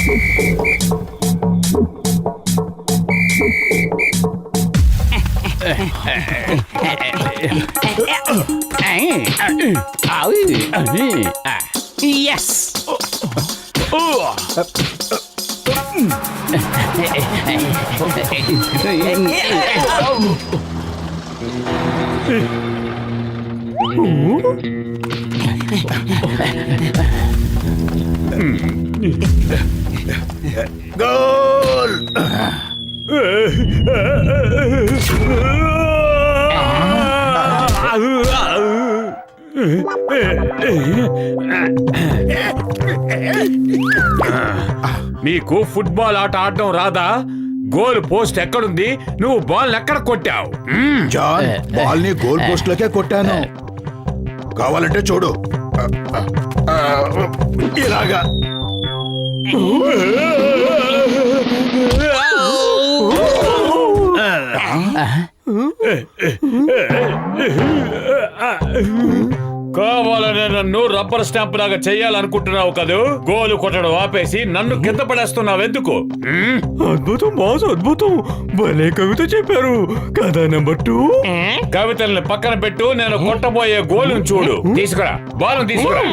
Yes. Goal! నీకు football ఆట ఆడటం రాదా? గోల్ పోస్ట్ ఎక్కడుంది? నువ్వు బాల్ ఎక్కడ కొట్టావు? జాన్, బాల్ ని గోల్ పోస్ట్ లోకే కొట్టాను. కావాలంటే చూడు, ఇలాగా. కావాలనే నన్ను రబ్బర్ స్టాంప్ లాగా చెయ్యాలనుకుంటున్నావు కదూ? గోలు కొట్టడం ఆపేసి నన్ను కింద పడేస్తున్నావు ఎందుకు? అద్భుతం బాస్, అద్భుతం. భలే కవిత చెప్పారు. కథ నెంబర్ 2. కవితల్ని పక్కన పెట్టు, నేను కొట్టబోయే గోలును చూడు. తీసుకురా, బాల్ తీసుకురా.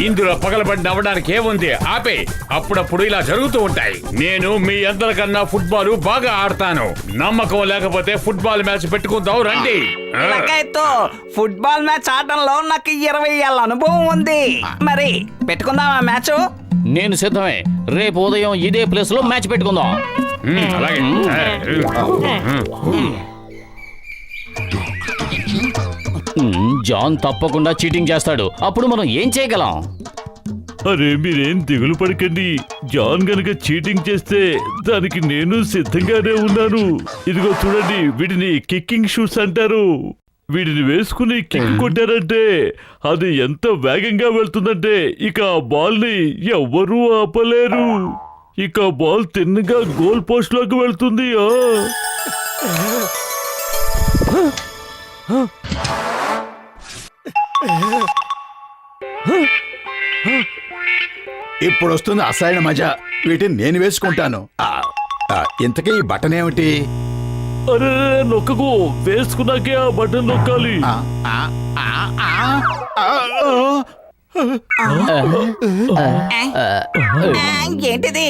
ఇందులో పగలబడి నవ్వడానికి ఏముంది? ఆపే. అప్పుడప్పుడు ఇలా జరుగుతూ ఉంటాయి. నేను మీ అందరికన్నా ఫుట్బాల్ బాగా ఆడతాను. నమ్మకం లేకపోతే ఫుట్బాల్ మ్యాచ్ పెట్టుకుందాం రండి. ఫుట్బాల్ మ్యాచ్ ఆడటంలో నాకు 20 ఏళ్ళ అనుభవం ఉంది. మరి పెట్టుకుందామా మ్యాచ్? నేను సిద్ధమే. రేపు ఉదయం ఇదే ప్లేస్ లో మ్యాచ్ పెట్టుకుందాం. అలాగే. జాన్ తప్పకుండా చీటింగ్ చేస్తాడు. అప్పుడు మనం ఏం చేయగలం? అరే మీరేం దిగులు పడకండి. జాన్ గనక చీటింగ్ చేస్తే దానికి నేను సిద్ధంగానే ఉన్నాను. ఇదిగో చూడండి, వీటిని కిక్కింగ్ షూట్స్ అంటారు. వీటిని వేసుకుని కిక్ కొట్టారంటే అది ఎంత వేగంగా వెళ్తుందంటే ఇక ఆ బాల్ ని ఎవ్వరూ ఆపలేరు. ఇక బాల్ తిన్నగా గోల్ పోస్ట్ లోకి వెళ్తుంది. ఇప్పుడు వస్తుంది అసలైన మజా. వీటిని నేను వేసుకుంటాను. ఇంతకీ ఈ బటన్ ఏమిటి? అరే నొక్కకు, వేసుకున్నాకే ఆ బటన్ నొక్కాలి. ఏంటిది?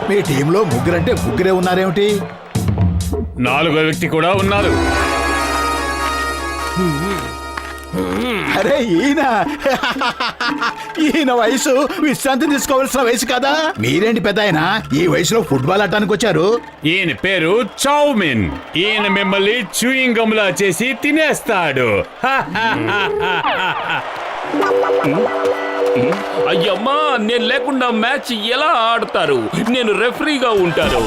మీ టీంలో ముగ్గురంటే ముగ్గురే ఉన్నారేమిటి? 4వ వ్యక్తి కూడా ఉన్నారు. అరే ఈయన వయసు విశ్రాంతి తీసుకోవాల్సిన వయసు కదా. మీరేంటి పెద్ద ఆయన ఈ వయసులో ఫుట్బాల్ ఆడటానికి వచ్చారు? ఈయన పేరు చౌమిన్. ఈయన మిమ్మల్ని చూయింగ్ గమ్లా చేసి తినేస్తాడు. అయ్యమ్మా, నేను లేకుండా మ్యాచ్ ఎలా ఆడతారు? నేను రెఫరీగా ఉంటాను.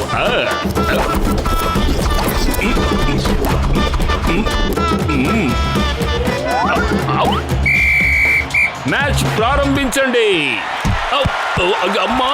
మ్యాచ్ ప్రారంభించండి. అమ్మా,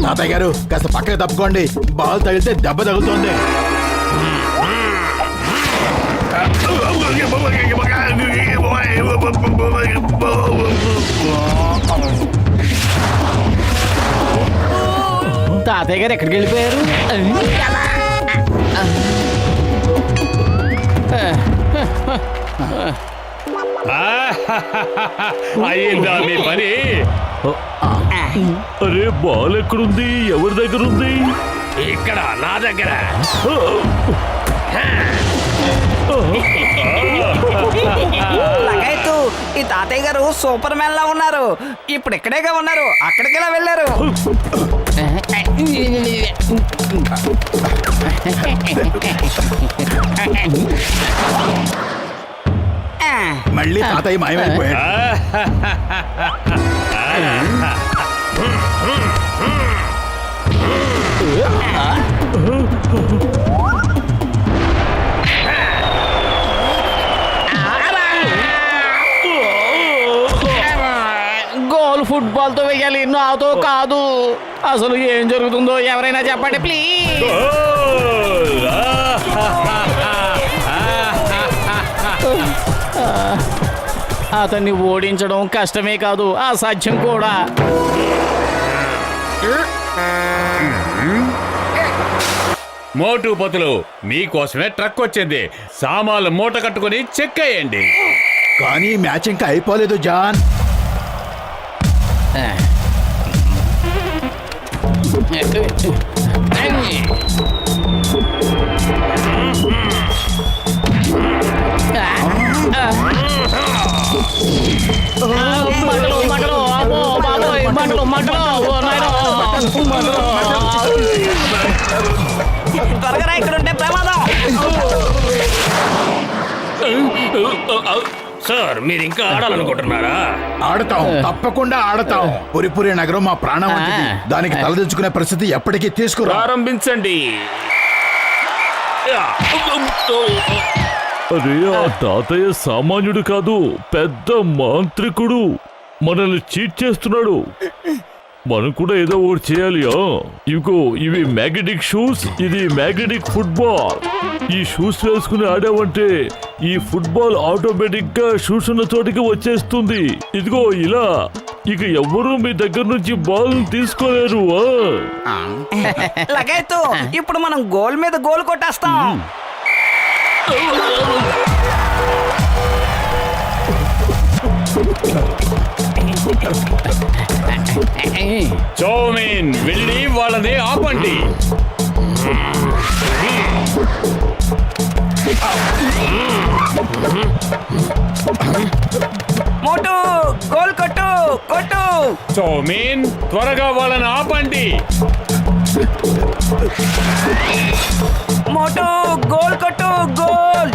తాతయ్య గారు కాస్త పక్కకి తప్పుకోండి, బాల్ తగిలితే దెబ్బ తగులుతోంది. తాతయ్య గారు ఎక్కడికి వెళ్ళిపోయారు? అయ్యిందా మీ పని? అరే బాల్ ఎక్కడుంది? ఎవరి దగ్గర ఉంది? ఇక్కడ నా దగ్గర. లగైతు ఈ తాతయ్య గారు సూపర్ మ్యాన్ లా ఉన్నారు. ఇప్పుడు ఇక్కడేగా ఉన్నారు, అక్కడికెలా వెళ్ళారు? మళ్ళీ తాతయ్య మాయమైపోయాడు. గోల్ ఫుట్బాల్ తో వేయాలి, నాతో కాదు. అసలు ఏం జరుగుతుందో ఎవరైనా చెప్పండి ప్లీజ్. అతన్ని ఓడించడం కష్టమే కాదు, అసాధ్యం కూడా. మోటు పతులు మీకోసమే ట్రక్ వచ్చింది. సామాన్లు మూట కట్టుకుని చెక్ అయ్యండి. కానీ మ్యాచ్ ఇంకా అయిపోలేదు జాన్. త్వరగా ఇక్కడ ఉంటే ప్రమాదం. సార్ మీరు ఇంకా ఆడాలనుకుంటున్నారా? ఆడతాం, తప్పకుండా ఆడతాం. పురిపురి నగరం మా ప్రాణం వంటిది. దానికి తలదించుకునే పరిస్థితి ఎప్పటికీ తీసుకురా. ప్రారంభించండి. అరే ఆ తాతయ్య సామాన్యుడు కాదు, పెద్ద మాంత్రికుడు. మనల్ని చీట్ చేస్తున్నాడు. మనం కూడా ఏదో ఒకటి చేయాలి. ఇవిగో ఇవి మ్యాగ్నెటిక్ షూస్, ఇది మ్యాగ్నెటిక్ ఫుట్బాల్. ఈ షూస్ వేసుకుని ఆడావంటే ఈ ఫుట్బాల్ ఆటోమేటిక్ గా షూస్ ఉన్న చోటికి వచ్చేస్తుంది. ఇదిగో ఇలా. ఇక ఎవ్వరూ మీ దగ్గర నుంచి బాల్ తీసుకోలేరు. లగైతు ఇప్పుడు మనం గోల్ మీద గోల్ కొట్టేస్తాం. చౌమీన్ వెళ్ళి వాళ్ళని ఆపండి. మోటు గోల్ కొట్టు కొట్టు. చౌమీన్ త్వరగా వాళ్ళని ఆపండి. మోటు గోల్ కొట్టు గోల్.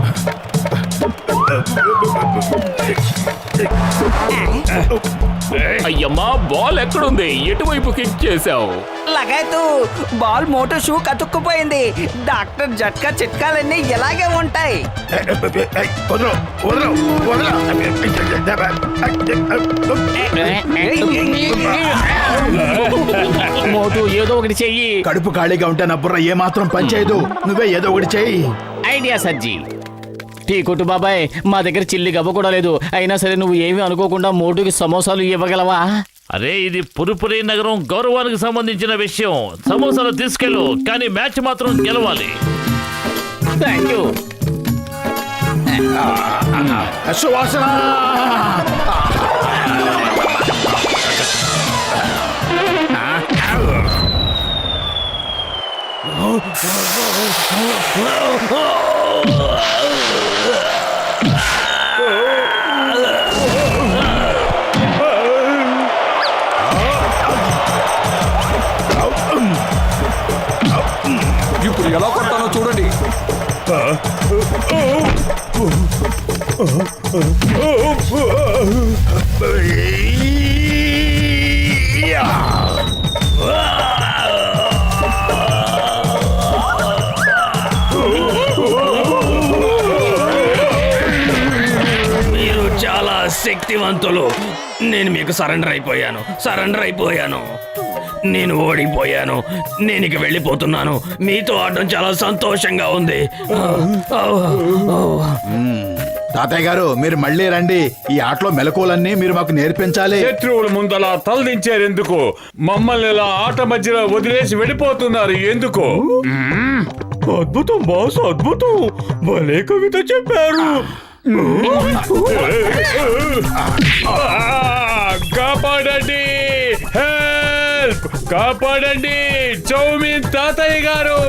అయ్యమ్మా బాల్ ఎక్కడుంది? ఎటువైపు కిక్ చేశావు? లగైతు బాల్ మోటు షూ కతుక్కుపోయింది. డాక్టర్ జట్కా చిట్కాలన్నీ ఇలాగే ఉంటాయి. వదలు, వదలు, వదలు. మోటు ఏదో ఒకటి చెయ్యి. కడుపు ఖాళీగా ఉంటే నా బుర్ర ఏమాత్రం పనిచేయదు. నువ్వే ఏదో ఒకటి చెయ్యి. ఐడియా సజ్జీ. టీ కొట్టు బాబాయ్, మా దగ్గర చిల్లి గవ్వ కూడా లేదు. అయినా సరే నువ్వు ఏమీ అనుకోకుండా మోటుకి సమోసాలు ఇవ్వగలవా? అరే ఇది పురుపురి నగరం గౌరవానికి సంబంధించిన విషయం. సమోసాలు తీసుకెళ్ళు, కానీ మ్యాచ్ మాత్రం గెలవాలి. Thank you. సువాసన. ఇప్పుడు ఎలా కొట్టాలో చూడండి. మీరు చాలా శక్తివంతులు. నేను మీకు సరెండర్ అయిపోయాను. నేను ఓడిపోయాను. నేను ఇక వెళ్ళిపోతున్నాను. మీతో ఆడడం చాలా సంతోషంగా ఉంది. తాతయ్య గారు మీరు మళ్ళీ రండి. ఈ ఆటలో మెలకువలన్నీ మీరు మాకు నేర్పించాలి. శత్రువుల ముందలా తలదించారెందుకు? మమ్మల్ని ఇలా ఆట మధ్యలో వదిలేసి వెళ్ళిపోతున్నారు ఎందుకు? అద్భుతం బాస్, అద్భుతం. భలే కవిత చెప్పారు. కాపాడండి, హెల్ప్! కాపాడండి, చౌమీన్ తాతయ్య గారు.